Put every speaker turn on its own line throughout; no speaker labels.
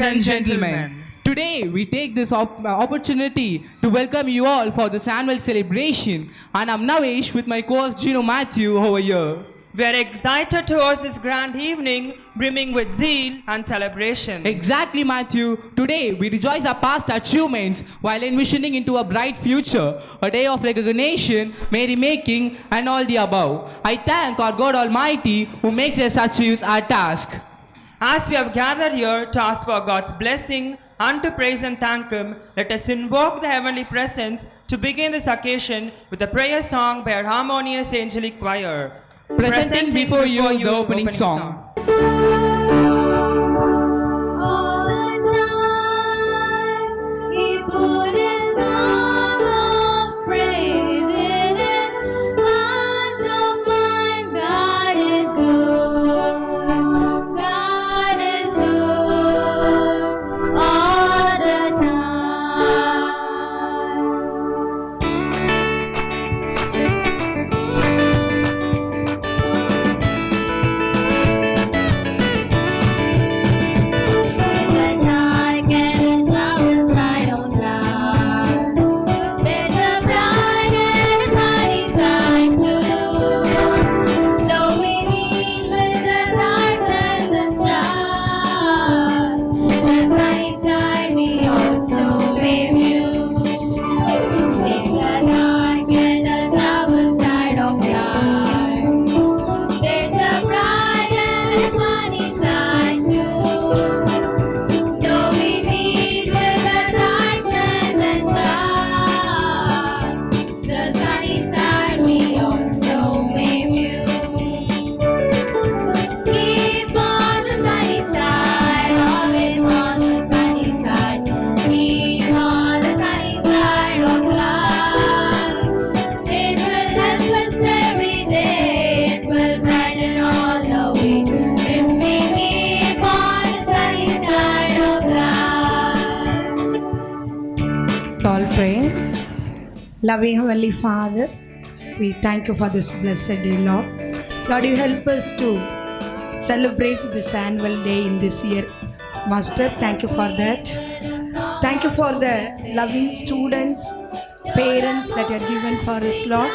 and gentlemen, today we take this opportunity to welcome you all for this annual celebration, and I'm Navesh with my co-host Gino Matthew over here.
We are excited towards this grand evening, brimming with zeal and celebration.
Exactly, Matthew. Today we rejoice our past achievements while envisioning into a bright future, a day of recognition, merrymaking, and all the above. I thank our God Almighty who makes us achieve our task.
As we have gathered here to ask for God's blessing and to praise and thank Him, let us invoke the heavenly presence to begin this occasion with a prayer song by our harmonious angelic choir.
Presenting before you the opening song.
All the time, He put His song of praise in His heart of mine. God is good. God is good all the time. There's a dark and a troubled side of life. There's a bright and a sunny side too. Though we meet with the darkness and strife, the sunny side we also may view. It's a dark and a troubled side of life. There's a bright and a sunny side too. Though we meet with the darkness and strife, the sunny side we also may view. Keep on the sunny side, always on the sunny side. Keep on the sunny side of life. It will help us every day. It will brighten all the way. If we keep on the sunny side of life.
All pray. Loving Heavenly Father, we thank you for this blessed day, Lord. Lord, you help us to celebrate this annual day in this year. Master, thank you for that. Thank you for the loving students, parents that you have given for us, Lord.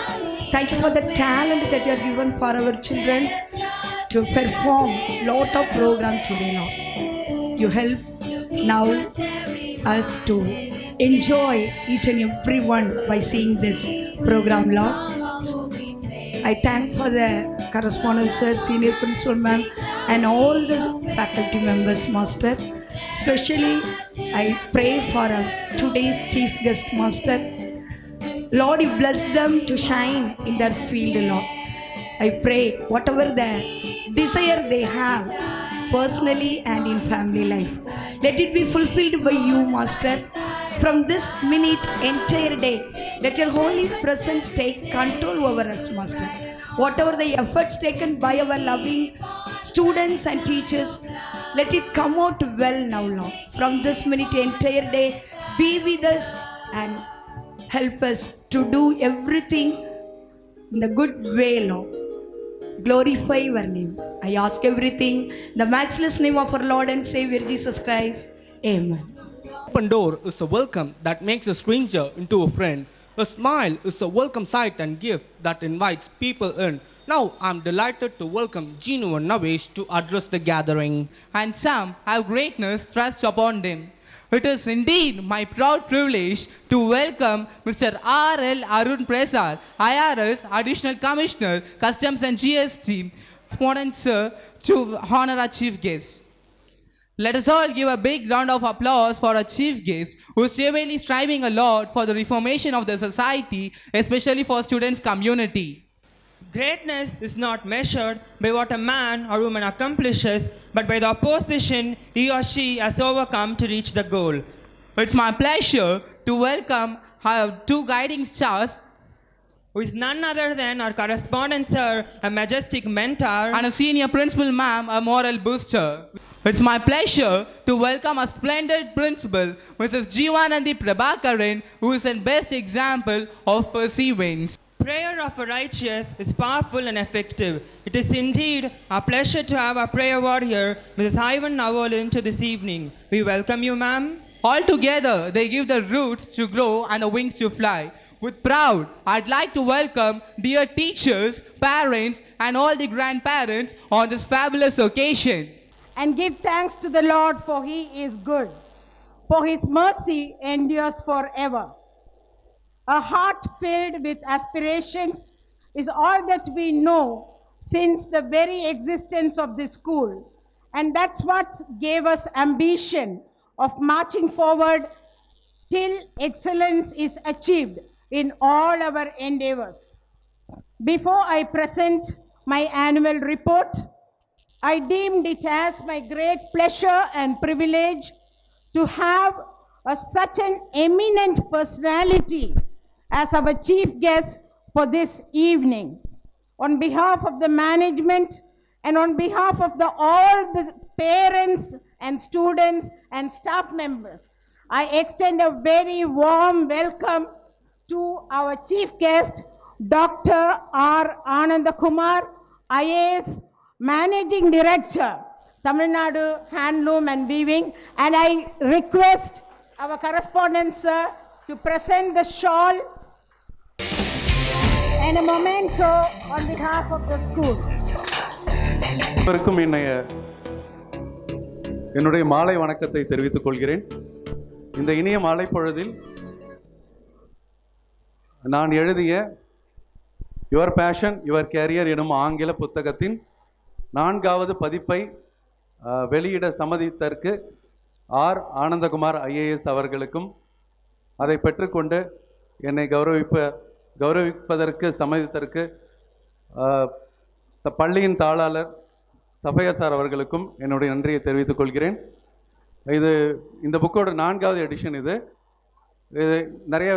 Thank you for the talent that you have given for our children to perform lot of program today, Lord. You help now us to enjoy each and every one by seeing this program, Lord. I thank for the correspondence sir, senior principal ma'am, and all the faculty members, master. Especially, I pray for today's chief guest, master. Lord, you bless them to shine in their field, Lord. I pray whatever the desire they have, personally and in family life, let it be fulfilled by you, Master. From this minute, entire day, let your holy presence take control over us, Master. Whatever the efforts taken by our loving students and teachers, let it come out well now, Lord. From this minute, entire day, be with us and help us to do everything in the good way, Lord. Glorify your name. I ask everything in the matchless name of our Lord and Savior Jesus Christ. Amen.
Open door is a welcome that makes a stranger into a friend. A smile is a welcome sight and gift that invites people in. Now I'm delighted to welcome Gino and Navesh to address the gathering. And some have greatness thrust upon them. It is indeed my proud privilege to welcome Mr. R.L. Arun Prasad, IRS Additional Commissioner, Customs and GST, Modern Sir, to honor our chief guest. Let us all give a big round of applause for our chief guest, who is really striving a lot for the reformation of the society, especially for students' community.
Greatness is not measured by what a man or woman accomplishes, but by the opposition he or she has overcome to reach the goal.
It's my pleasure to welcome our two guiding stars
Who is none other than our correspondent sir, a majestic mentor,
and a senior principal ma'am, a moral booster. It's my pleasure to welcome a splendid principal, Mrs. Jeevanandi Prabhakaran, who is a best example of perseverance.
prayer of a righteous is powerful and effective. It is indeed our pleasure to have our prayer warrior, Mrs. Ivan Navolin, to this evening. We welcome you, ma'am.
All together, they give the roots to grow and the wings to fly. With proud, I'd like to welcome dear teachers, parents, and all the grandparents on this fabulous occasion.
And give thanks to the Lord, for he is good, for his mercy endures forever. A heart filled with aspirations is all that we know since the very existence of this school, and that's what gave us ambition of marching forward till excellence is achieved in all our endeavors. Before I present my annual report, I deemed it as my great pleasure and privilege to have such an eminent personality as our chief guest for this evening. On behalf of the management and on behalf of all the parents and students and staff members, I extend a very warm welcome to our chief guest, Dr. R. Anandakumar, IAS Managing Director, Tamil Nadu Handloom and Weaving, and I request our correspondent sir to present the shawl and a memento on behalf of the school.
அனைவருக்கும் என்னுடைய மாலை வணக்கத்தை தெரிவித்துக் கொள்கிறேன். இந்த இனிய மாலை பொழுதில் நான் எழுதிய யுவர் பேஷன் யுவர் கேரியர் எனும் ஆங்கில புத்தகத்தின் 4வது பதிப்பை வெளியிட சம்மதித்ததற்கு ஆர் ஆனந்தகுமார் ஐஏஎஸ் அவர்களுக்கும் அதை பெற்றுக்கொண்டு என்னை கௌரவிப்பதற்கு சம்மதித்ததற்கு பள்ளியின் தாளாளர் சபையா சார் அவர்களுக்கும் என்னுடைய நன்றியை தெரிவித்துக் கொள்கிறேன். இந்த புக்கோட 4வது எடிஷன். இது நிறைய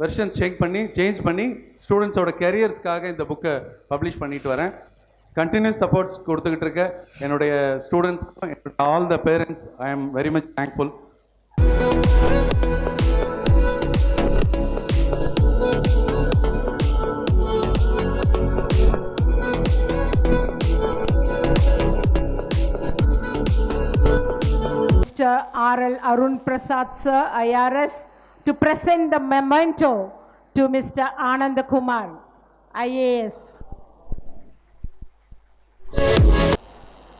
வெர்ஷன் சேஞ்ச் பண்ணி ஸ்டூடெண்ட்ஸோட கெரியர்ஸ்க்காக இந்த புக்கை பப்ளிஷ் பண்ணிட்டு வரேன். கண்டினியூஸ் சப்போர்ட்ஸ் கொடுத்துக்கிட்டு இருக்க என்னுடைய ஸ்டூடெண்ட்ஸ்க்கும் all the parents I am very much thankful.
Mr. R.L. Arun Prasad sir, IRS, to present the memento to Mr. Anandakumar, IAS.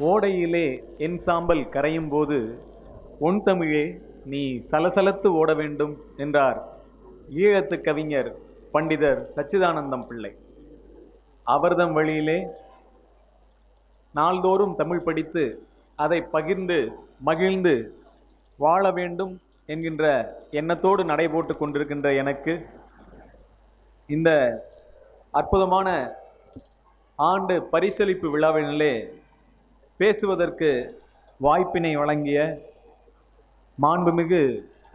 ஓடையிலே என் சாம்பல் கரையும் போது ஒன் தமிழே நீ சலசலத்து ஓட வேண்டும் என்றார் ஈழத்து கவிஞர் பண்டிதர் சச்சிதானந்தம் பிள்ளை. அவர்தம் வழியிலே நாள்தோறும் தமிழ் படித்து அதை பகிர்ந்து மகிழ்ந்து வாழ வேண்டும் என்கின்ற எண்ணத்தோடு நடைபோட்டு கொண்டிருக்கின்ற எனக்கு இந்த அற்புதமான ஆண்டு பரிசளிப்பு விழாவினிலே பேசுவதற்கு வாய்ப்பினை வழங்கிய மாண்புமிகு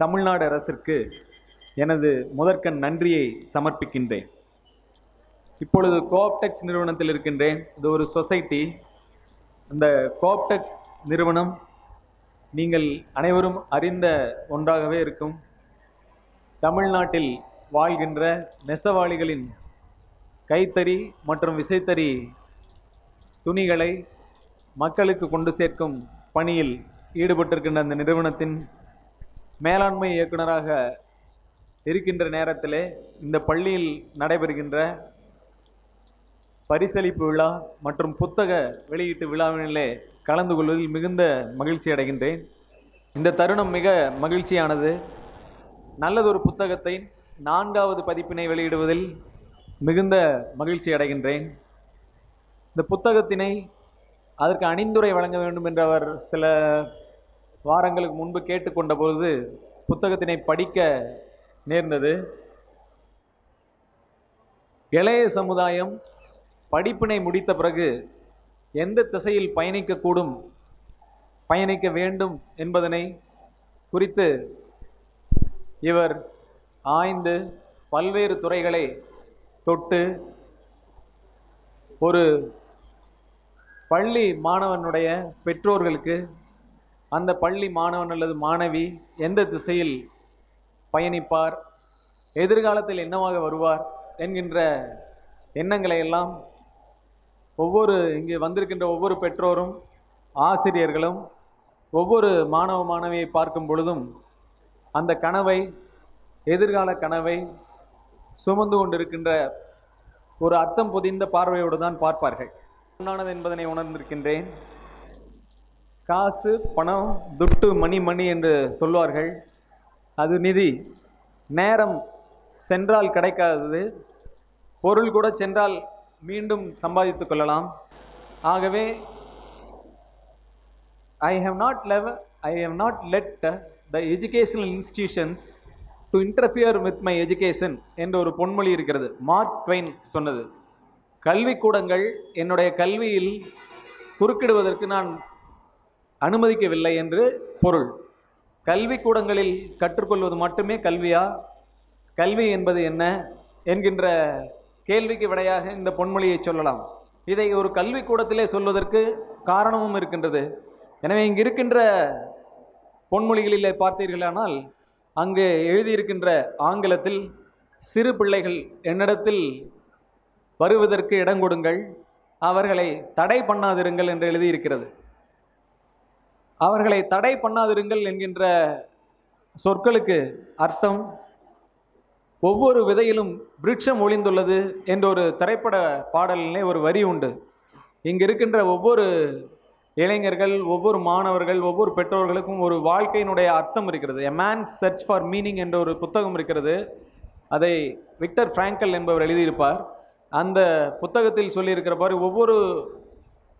தமிழ்நாடு அரசிற்கு எனது முதற்கண் நன்றியை சமர்ப்பிக்கின்றேன். இப்பொழுது கோஆப்டெக்ஸ் நிறுவனத்தில் இருக்கின்றேன். இது ஒரு சொசைட்டி. அந்த கோஆப்டெக்ஸ் நிறுவனம் நீங்கள் அனைவரும் அறிந்த ஒன்றாகவே இருக்கும். தமிழ்நாட்டில் வாழ்கின்ற நெசவாளிகளின் கைத்தறி மற்றும் விசைத்தறி துணிகளை மக்களுக்கு கொண்டு சேர்க்கும் பணியில் ஈடுபட்டிருக்கின்ற அந்த நிறுவனத்தின் மேலாண்மை இயக்குநராக இருக்கின்ற நேரத்திலே இந்த பள்ளியில் நடைபெறுகின்ற பரிசளிப்பு விழா மற்றும் புத்தக வெளியீட்டு விழாவினிலே கலந்து கொள்வதில் மிகுந்த மகிழ்ச்சி அடைகின்றேன். இந்த தருணம் மிக மகிழ்ச்சியானது. நல்லதொரு புத்தகத்தை 4வது பதிப்பினை வெளியிடுவதில் மிகுந்த மகிழ்ச்சி அடைகின்றேன். இந்த புத்தகத்தினை அதற்கு அணிந்துரை வழங்க வேண்டும் என்று அவர் சில வாரங்களுக்கு முன்பு கேட்டுக்கொண்ட பொழுது புத்தகத்தினை படிக்க நேர்ந்தது. இளைய சமுதாயம் படிப்பினை முடித்த பிறகு எந்த திசையில் பயணிக்க வேண்டும் என்பதனை குறித்து இவர் ஆய்ந்து பல்வேறு துறைகளை தொட்டு ஒரு பள்ளி மாணவனுடைய பெற்றோர்களுக்கு அந்த பள்ளி மாணவன் அல்லது மாணவி எந்த திசையில் பயணிப்பார், எதிர்காலத்தில் என்னவாக வருவார் என்கின்ற எண்ணங்களை எல்லாம் ஒவ்வொரு இங்கே வந்திருக்கின்ற ஒவ்வொரு பெற்றோரும் ஆசிரியர்களும் ஒவ்வொரு மாணவ மாணவியை பார்க்கும் பொழுதும் அந்த கனவை, எதிர்கால கனவை சுமந்து கொண்டிருக்கின்ற ஒரு அர்த்தம் பொதிந்த பார்வையோடு தான் பார்ப்பார்கள். உண்டானது என்பதனை உணர்ந்திருக்கின்றேன். காசு, பணம், துட்டு, மணி என்று சொல்வார்கள். அது நிதி. நேரம் சென்றால் கிடைக்காதது. பொருள் கூட சென்றால் மீண்டும் சம்பாதித்து கொள்ளலாம். ஆகவே I have not let the educational institutions to interfere with my education என்ற ஒரு பொன்மொழி இருக்கிறது. மார்க் ட்வைன் சொன்னது. கல்விக்கூடங்கள் என்னுடைய கல்வியில் குறுக்கிடுவதற்கு நான் அனுமதிக்கவில்லை என்று பொருள். கல்விக்கூடங்களில் கற்றுக்கொள்வது மட்டுமே கல்வியா? கல்வி என்பது என்ன என்கின்ற கேள்விக்கு விடையாக இந்த பொன்மொழியை சொல்லலாம். இதை ஒரு கல்விக்கூடத்திலே சொல்வதற்கு காரணமும் இருக்கின்றது. எனவே இங்கு இருக்கின்ற பொன்மொழிகளிலே பார்த்தீர்களானால் அங்கு எழுதியிருக்கின்ற ஆங்கிலத்தில் சிறு பிள்ளைகள் என்னிடத்தில் வருவதற்கு இடம் கொடுங்கள், அவர்களை தடை பண்ணாதிருங்கள் என்று எழுதியிருக்கிறது. அவர்களை தடை பண்ணாதிருங்கள் என்கின்ற சொற்களுக்கு அர்த்தம், ஒவ்வொரு விதையிலும் விருட்சம் ஒளிந்துள்ளது என்ற ஒரு திரைப்பட பாடலிலே ஒரு வரி உண்டு. இங்கு இருக்கின்ற ஒவ்வொரு இளைஞர்கள், ஒவ்வொரு மாணவர்கள், ஒவ்வொரு பெற்றோர்களுக்கும் ஒரு வாழ்க்கையினுடைய அர்த்தம் இருக்கிறது. A man search for meaning என்ற ஒரு புத்தகம் இருக்கிறது. அதை விக்டர் பிராங்கல் என்பவர் எழுதியிருப்பார். அந்த புத்தகத்தில் சொல்லியிருக்கிற பாரு,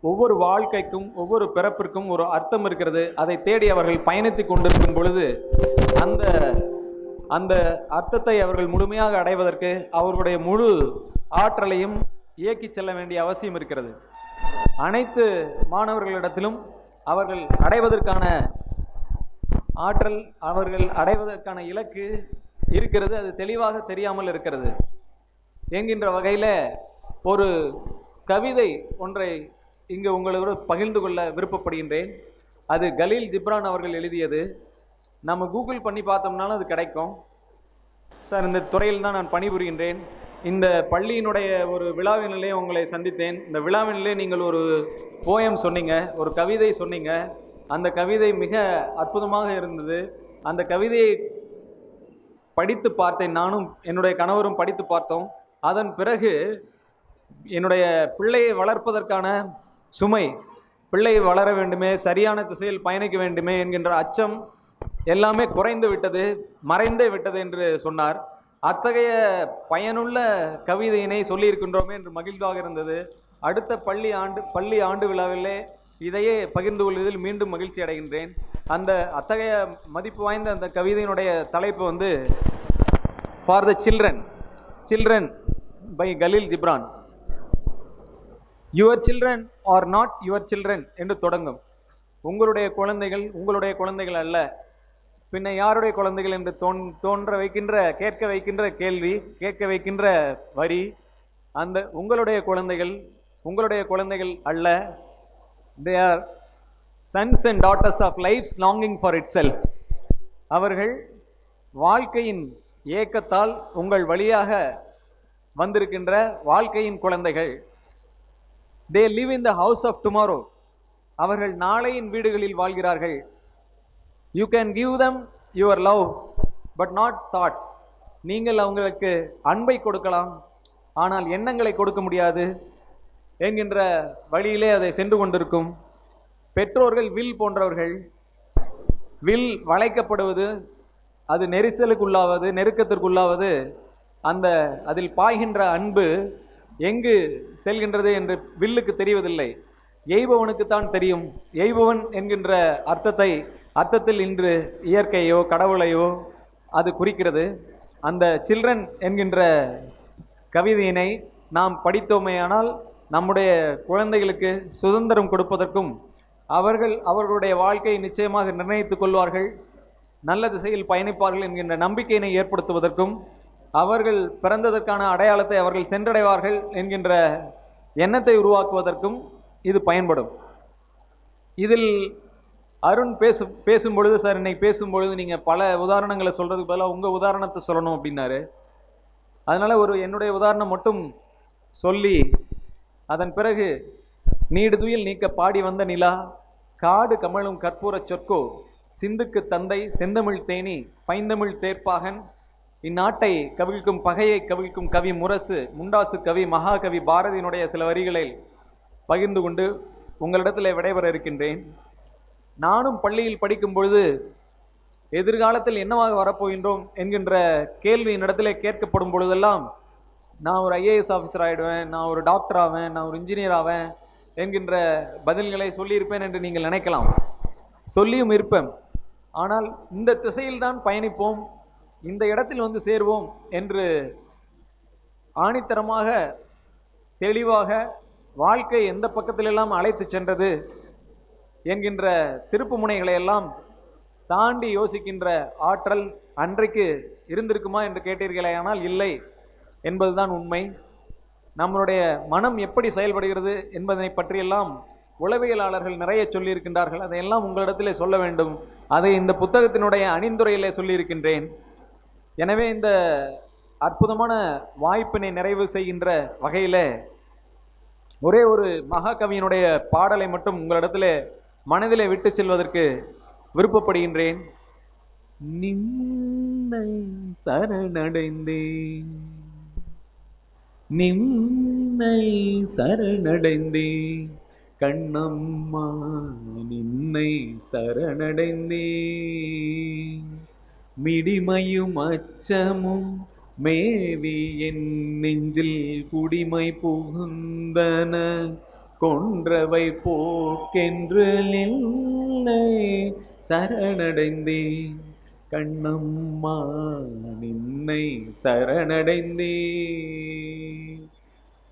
ஒவ்வொரு வாழ்க்கைக்கும் ஒவ்வொரு பிறப்பிற்கும் ஒரு அர்த்தம் இருக்கிறது. அதை தேடி அவர்கள் பயணித்து கொண்டிருக்கும் பொழுது அந்த அர்த்தத்தை அவர்கள் முழுமையாக அடைவதற்கு அவர்களுடைய முழு ஆற்றலையும் இயக்கி செல்ல வேண்டிய அவசியம் இருக்கிறது. அனைத்து மாணவர்களிடத்திலும் அவர்கள் அடைவதற்கான ஆற்றல், அவர்கள் அடைவதற்கான இலக்கு இருக்கிறது. அது தெளிவாக தெரியாமல் இருக்கிறது என்கின்ற வகையில் ஒரு கவிதை ஒன்றை இங்கு உங்களோடு பகிர்ந்து கொள்ள விருப்பப்படுகின்றேன். அது கலீல் ஜிப்ரான் அவர்கள் எழுதியது. நம்ம கூகுள் பண்ணி பார்த்தோம்னாலும் அது கிடைக்கும். சார், இந்த துறையில் தான் நான் பணிபுரிகின்றேன். இந்த பள்ளியினுடைய ஒரு விழாவினிலே உங்களை சந்தித்தேன். இந்த விழாவினிலே நீங்கள் ஒரு போயம் சொன்னீங்க, ஒரு கவிதை சொன்னீங்க. அந்த கவிதை மிக அற்புதமாக இருந்தது. அந்த கவிதையை படித்து பார்த்தேன். நானும் என்னுடைய கணவரும் படித்து பார்த்தோம். அதன் பிறகு என்னுடைய பிள்ளையை வளர்ப்பதற்கான சுமை, பிள்ளை வளர வேண்டுமே, சரியான திசையில் பயணிக்க வேண்டுமே என்கின்ற அச்சம் எல்லாமே குறைந்து விட்டது, மறைந்தே விட்டது என்று சொன்னார். அத்தகைய பயனுள்ள கவிதையினை சொல்லியிருக்கின்றோமே என்று மகிழ்வாக இருந்தது. அடுத்த பள்ளி ஆண்டு விழாவிலே இதையே பகிர்ந்து கொள்வதில் மீண்டும் மகிழ்ச்சி அடைகின்றேன். அத்தகைய மதிப்பு வாய்ந்த அந்த கவிதையினுடைய தலைப்பு வந்து for the children by Kahlil Gibran. Your children are not your children என்று தொடங்கும். உங்களுடைய குழந்தைகள் அல்ல, பின்ன யாருடைய குழந்தைகள் என்று கேட்க வைக்கின்ற கேள்வி, கேட்க வைக்கின்ற வரி. அந்த உங்களுடைய குழந்தைகள் அல்ல, they are sons and daughters of life's longing for itself. அவர்கள் வாழ்க்கையின் ஏக்கத்தால் உங்கள் வழியாக வந்திருக்கின்ற வாழ்க்கையின் குழந்தைகள். they live in the house of tomorrow. அவர்கள் நாளையின் வீடுகளில் வாழ்கிறார்கள். You can give them your love but not thoughts. நீங்கள் அவங்களுக்கு அன்பை கொடுக்கலாம், ஆனால் எண்ணங்களை கொடுக்க முடியாது என்கின்ற வழியிலே அதை சென்று கொண்டிருக்கும். பெற்றோர்கள் வில் போன்றவர்கள். வில் வளைக்கப்படுவது, அது நெருக்கத்திற்குள்ளாவது அதில் பாய்கின்ற அன்பு எங்கு செல்கின்றது என்று வில்லுக்கு தெரிவதில்லை, எய்பவனுக்குத்தான் தெரியும். எய்பவன் என்கின்ற அர்த்தத்தில் இன்று இயற்கையோ கடவுளையோ அது குறிக்கிறது. அந்த சில்ட்ரன் என்கின்ற கவிதையினை நாம் படித்தோமேயானால் நம்முடைய குழந்தைகளுக்கு சுதந்திரம் கொடுப்பதற்கும், அவர்களுடைய வாழ்க்கையை நிச்சயமாக நிர்ணயித்துக் கொள்வார்கள், நல்ல திசையில் பயணிப்பார்கள் என்கின்ற நம்பிக்கையினை ஏற்படுத்துவதற்கும், அவர்கள் பிறந்ததற்கான அடையாளத்தை அவர்கள் சென்றடைவார்கள் என்கின்ற எண்ணத்தை உருவாக்குவதற்கும் இது பயன்படும். இதில் அருண் பேசும்பொழுது, சார் இன்னைக்கு பேசும்பொழுது நீங்கள் பல உதாரணங்களை சொல்கிறதுக்கு பதிலாக உங்கள் உதாரணத்தை சொல்லணும் அப்படின்னாரு. அதனால் என்னுடைய உதாரணம் மட்டும் சொல்லி அதன் பிறகு நீடுதுயில் நீக்க பாடி வந்த நிலா, காடு கமழும் கற்பூரச் சொற்கோ, சிந்துக்கு தந்தை செந்தமிழ் தேனி பைந்தமிழ் தேர்ப்பாகன், இந்நாட்டை கவிழ்க்கும் பகையை கவிழ்க்கும் கவி முரசு முண்டாசு கவி மகாகவி பாரதியினுடைய சில வரிகளை பகிர்ந்து கொண்டு உங்களிடத்தில் விடைபெற இருக்கின்றேன். நானும் பள்ளியில் படிக்கும் பொழுது எதிர்காலத்தில் என்னவாக வரப்போகின்றோம் என்கின்ற கேள்வி என்னிடத்திலே கேட்கப்படும் பொழுதெல்லாம் நான் ஒரு ஐஏஎஸ் ஆஃபீஸர் ஆகிடுவேன், நான் ஒரு டாக்டர் ஆவேன், நான் ஒரு இன்ஜினியர் ஆவேன் என்கின்ற பதில்களை சொல்லியிருப்பேன் என்று நீங்கள் நினைக்கலாம். சொல்லியும் இருப்பேன். ஆனால் இந்த திசையில்தான் பயணிப்போம், இந்த இடத்தில் வந்து சேருவோம் என்று ஆணித்தரமாக தெளிவாக வாழ்க்கை எந்த பக்கத்திலெல்லாம் அழைத்து சென்றது என்கின்ற திருப்பு முனைகளை எல்லாம் தாண்டி யோசிக்கின்ற ஆற்றல் அன்றைக்கு இருந்திருக்குமா என்று கேட்டீர்களே, ஆனால் இல்லை என்பதுதான் உண்மை. நம்மளுடைய மனம் எப்படி செயல்படுகிறது என்பதை பற்றியெல்லாம் உளவியலாளர்கள் நிறைய சொல்லியிருக்கின்றார்கள். அதையெல்லாம் உங்களிடத்திலே சொல்ல வேண்டும். அதை இந்த புத்தகத்தினுடைய அணிந்துரையிலே சொல்லியிருக்கின்றேன். எனவே இந்த அற்புதமான வாய்ப்பினை நிறைவு செய்கின்ற வகையில் ஒரே ஒரு மகாகவியினுடைய பாடலை மட்டும் உங்களிடத்திலே மனதிலே விட்டு செல்வதற்கு விருப்பப்படுகின்றேன். நின்னை சரணடைந்தேன், நின்னை சரணடைந்தேன் கண்ணம்மா, நின்னை சரணடைந்தேன். மிடிமையும் அச்சமும் மேவி என் நெஞ்சில் குடிமை புகுந்தன, கொன்றவை போக்கென்று நின்னை சரணடைந்தேன் கண்ணம்மா, நின்னை சரணடைந்தேன்.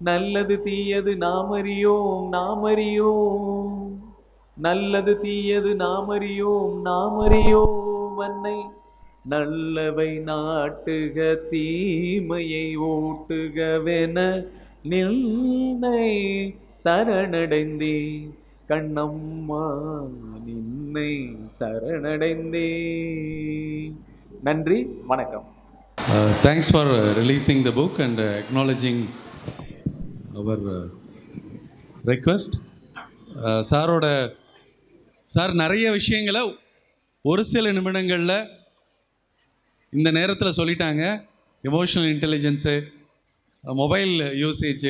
நல்லது தீயது நாமறியோம் நாமறியோம், நல்லது தீயது நாமறியோம் நாமறியோம், அன்னை நல்லவை நாட்டுக தீமையை ஓட்டுகவென நின்னை சரணடைந்தேன் கண்ணம்மா, நின்னை சரணடைந்தேன். நன்றி, வணக்கம்.
Thanks for releasing the book and acknowledging our request. Sir நிறைய விஷயங்களை ஒரு சில நிமிடங்களில் இந்த நேரத்தில் சொல்லிட்டாங்க. எமோஷனல் இன்டெலிஜென்ஸு, மொபைல் யூசேஜ்,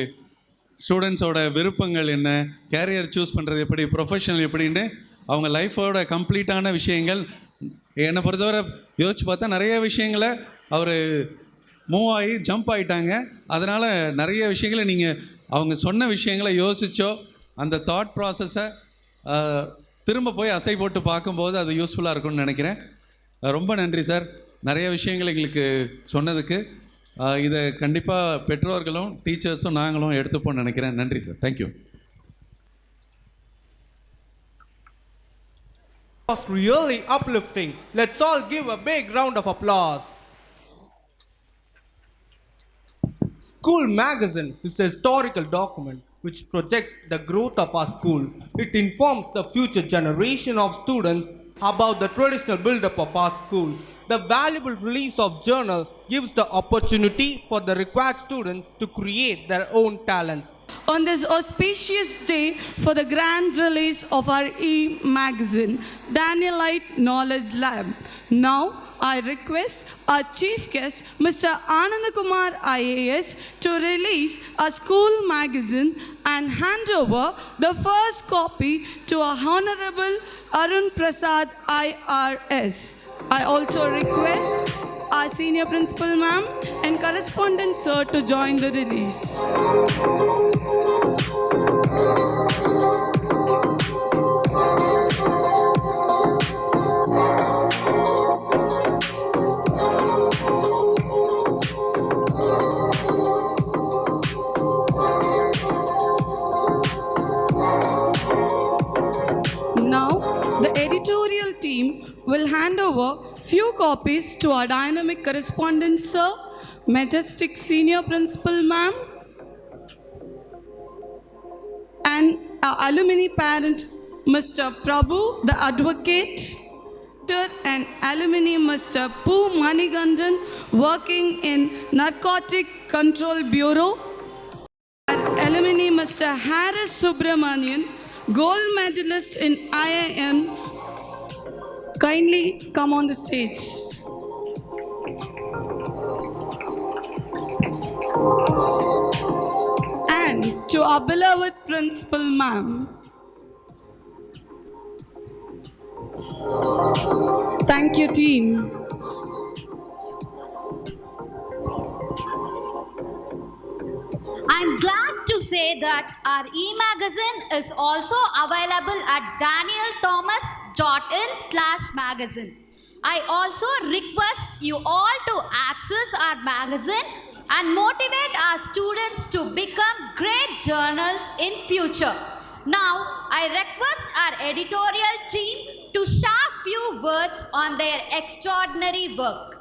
ஸ்டூடெண்ட்ஸோட விருப்பங்கள் என்ன, கேரியர் சூஸ் பண்ணுறது எப்படி, ப்ரொஃபஷனல் எப்படின்னு அவங்க லைஃபோட கம்ப்ளீட்டான விஷயங்கள் என்னை பொறுத்தவரை யோசிச்சு பார்த்தா நிறைய விஷயங்களை அவர் மூவ் ஆகி ஜம்ப் ஆகிட்டாங்க. அதனால் நிறைய விஷயங்களை நீங்கள் அவங்க சொன்ன விஷயங்களை யோசிச்சோ அந்த தாட் ப்ராசஸை திரும்ப போய் அசை போட்டு பார்க்கும்போது அது யூஸ்ஃபுல்லாக இருக்கும்னு நினைக்கிறேன். ரொம்ப நன்றி சார், நிறைய விஷயங்கள் எங்களுக்கு சொன்னதுக்கு. இதை கண்டிப்பாக பெற்றோர்களும் டீச்சர்ஸும் நாங்களும் எடுத்துப்போன்னு நினைக்கிறேன். நன்றி sir, thank you.
Was really uplifting. Let's all give a big round of applause. School Magazine is a historical document which projects the growth of our school. It informs the future generation of students about the traditional build-up of our school. The valuable release of journal gives the opportunity for the required students to create their own talents.
On this auspicious day for the grand release of our e-magazine, Danielite Knowledge Lab, now I request our chief guest, Mr. Anandakumar IAS, to release a school magazine and hand over the first copy to our Honorable Arun Prasad IRS. I also request our senior principal ma'am and correspondent sir to join the release. Now, the editorial team will hand over few copies to our dynamic correspondent sir, majestic senior principal ma'am, and our alumni parent Mr. Prabhu the advocate, and alumni Mr. Poo Manigandan working in Narcotic Control Bureau. alumni Mr. Harris Subramanian, gold medalist in IIM, kindly come on the stage. And to our beloved principal ma'am. Thank you, team.
I'm glad to say that our e-magazine is also available at danielthomas.in/magazine. I also request you all to access our magazine and motivate our students to become great journals in future. Now, I request our editorial team to share few words on their extraordinary work.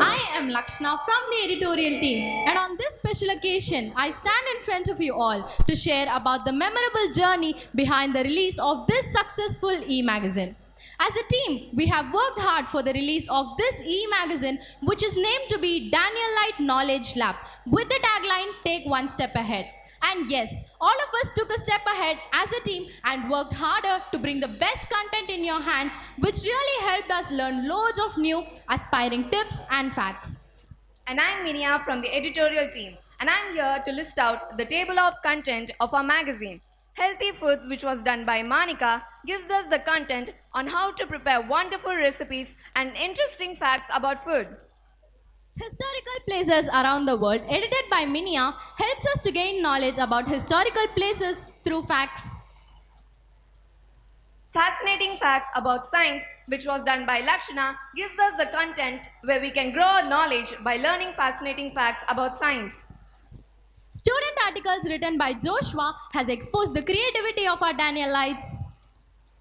I am Lakshna from the editorial team, and on this special occasion, I stand in front of you all to share about the memorable journey behind the release of this successful e-magazine. As a team, we have worked hard for the release of this e-magazine, which is named to be Daniel Light Knowledge Lab, with the tagline, "Take one step ahead." And yes, all of us took a step ahead as a team and worked harder to bring the best content in your hand, which really helped us learn loads of new, aspiring tips and facts.
And I'm Minia from the editorial team, and I'm here to list out the table of content of our magazine. Healthy Foods, which was done by Monica, gives us the content on how to prepare wonderful recipes and interesting facts about food.
Historical Places Around the World, edited by Minia, helps us to gain knowledge about historical places through facts.
Fascinating Facts About Science, which was done by Lakshana, gives us the content where we can grow our knowledge by learning fascinating facts about science.
Student articles written by Joshua has exposed the creativity of our Danielites.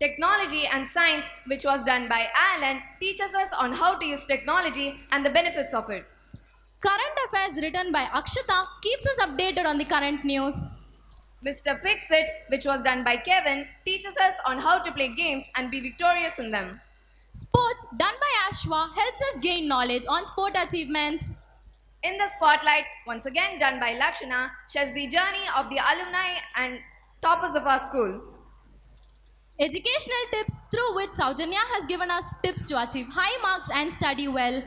Technology and Science, which was done by Alan, teaches us on how to use technology and the benefits of it.
Current Affairs written by Akshata keeps us updated on the current news.
Mr. Fix-It, which was done by Kevin, teaches us on how to play games and be victorious in them.
Sports, done by Ashwa, helps us gain knowledge on sport achievements.
In the Spotlight, once again done by Lakshana, shares the journey of the alumni and toppers of our school.
Educational tips, through which Saujanya has given us tips to achieve high marks and study well.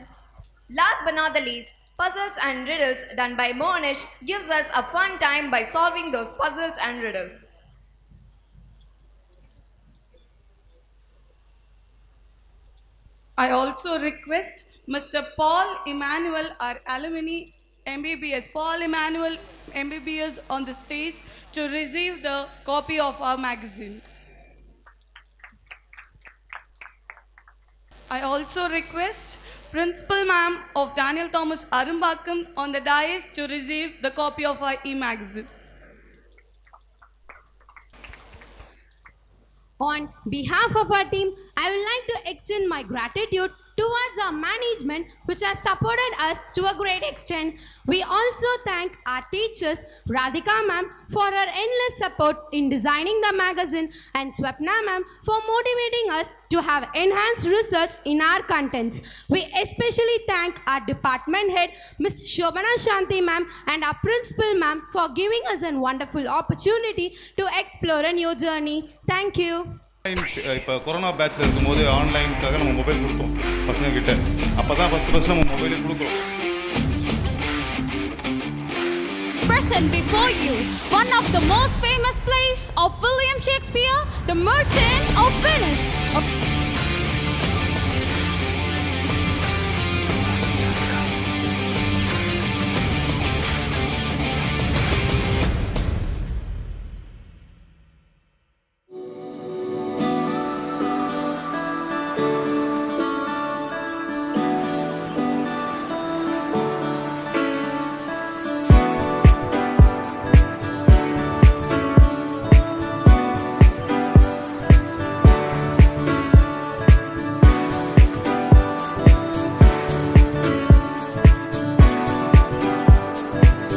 Last but not the least, Puzzles and Riddles, done by Monish, gives us a fun time by solving those puzzles and riddles.
I also request Mr. Paul Emmanuel, our alumni MBBS, Paul Emmanuel MBBS on the stage to receive the copy of our magazine. I also request Principal Ma'am of Daniel Thomas Arumbakam on the dais to receive the copy of our e-magazine.
On behalf of our team, I would like to extend my gratitude towards our management, which has supported us to a great extent. We also thank our teachers, Radhika ma'am, for her endless support in designing the magazine, and Swapna ma'am for motivating us to have enhanced research in our contents. We especially thank our department head, Ms. Shobana Shanti ma'am, and our principal ma'am for giving us a wonderful opportunity to explore a new journey. Thank you.
இப்போ corona பேட்சில் இருக்கும்போது ஆன்லைனுக்காக நம்ம mobile கொடுத்தோம் பசங்க கிட்ட. அப்போ தான் first நம்ம மொபைலே கொடுக்குறோம்.
Present before you, one of the most famous plays of William Shakespeare, The Merchant of Venice.